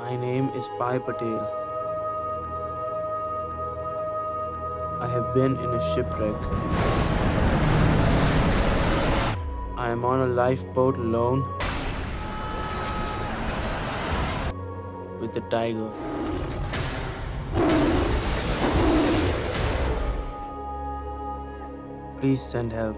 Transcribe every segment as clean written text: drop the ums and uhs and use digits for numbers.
My name is Pai Patel. I have been in a shipwreck. I am on a lifeboat alone with a tiger. Please send help.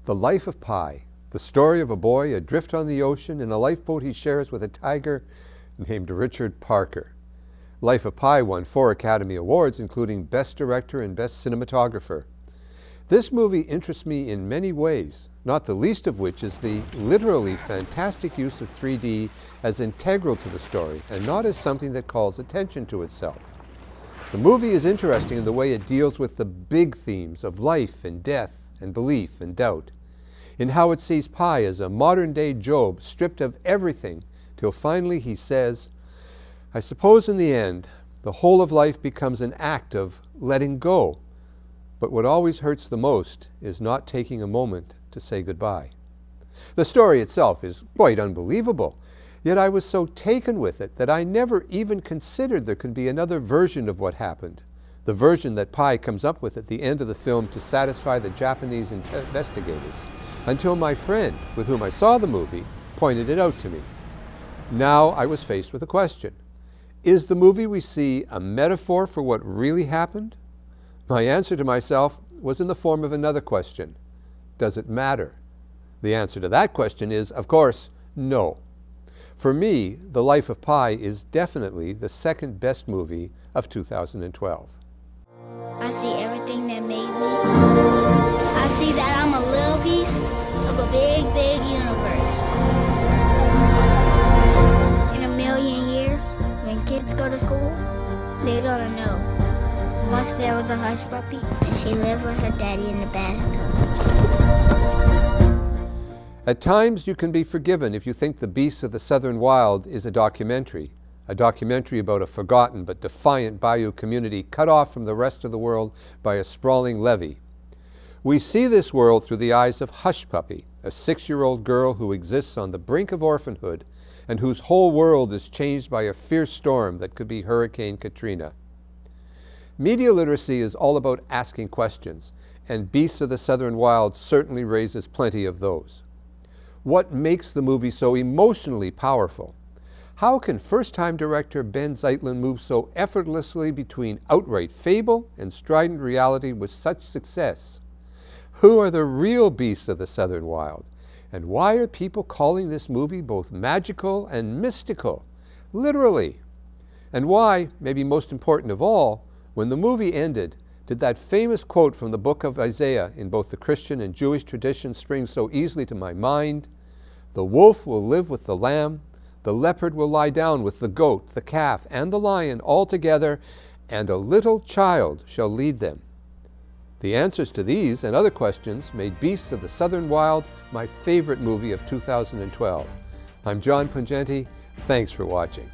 The Life of Pi, the story of a boy adrift on the ocean in a lifeboat he shares with a tiger named Richard Parker. Life of Pi won 4 Academy Awards, including Best Director and Best Cinematographer. This movie interests me in many ways, not the least of which is the literally fantastic use of 3D as integral to the story and not as something that calls attention to itself. The movie is interesting in the way it deals with the big themes of life and death and belief and doubt, in how it sees Pi as a modern-day Job stripped of everything till finally he says, I suppose in the end, the whole of life becomes an act of letting go, but what always hurts the most is not taking a moment to say goodbye. The story itself is quite unbelievable, yet I was so taken with it that I never even considered there could be another version of what happened. The version that Pi comes up with at the end of the film to satisfy the Japanese investigators, until my friend, with whom I saw the movie, pointed it out to me. Now I was faced with a question. Is the movie we see a metaphor for what really happened? My answer to myself was in the form of another question. Does it matter? The answer to that question is, of course, no. For me, The Life of Pi is definitely the second best movie of 2012. I see everything that made me. I see that I'm a little piece of a big, big universe. In a million years, when kids go to school, they're gonna know. Once there was a hush puppy, and she lived with her daddy in the bathtub. At times, you can be forgiven if you think The Beasts of the Southern Wild is a documentary about a forgotten but defiant bayou community cut off from the rest of the world by a sprawling levee. We see this world through the eyes of Hush Puppy, a 6-year-old girl who exists on the brink of orphanhood and whose whole world is changed by a fierce storm that could be Hurricane Katrina. Media literacy is all about asking questions, and Beasts of the Southern Wild certainly raises plenty of those. What makes the movie so emotionally powerful? How can first-time director Ben Zeitlin move so effortlessly between outright fable and strident reality with such success? Who are the real beasts of the Southern Wild? And why are people calling this movie both magical and mystical? Literally. And why, maybe most important of all, when the movie ended, did that famous quote from the book of Isaiah in both the Christian and Jewish traditions spring so easily to my mind? The wolf will live with the lamb, the leopard will lie down with the goat, the calf, and the lion all together, and a little child shall lead them. The answers to these and other questions made Beasts of the Southern Wild my favorite movie of 2012. I'm John Pungenti. Thanks for watching.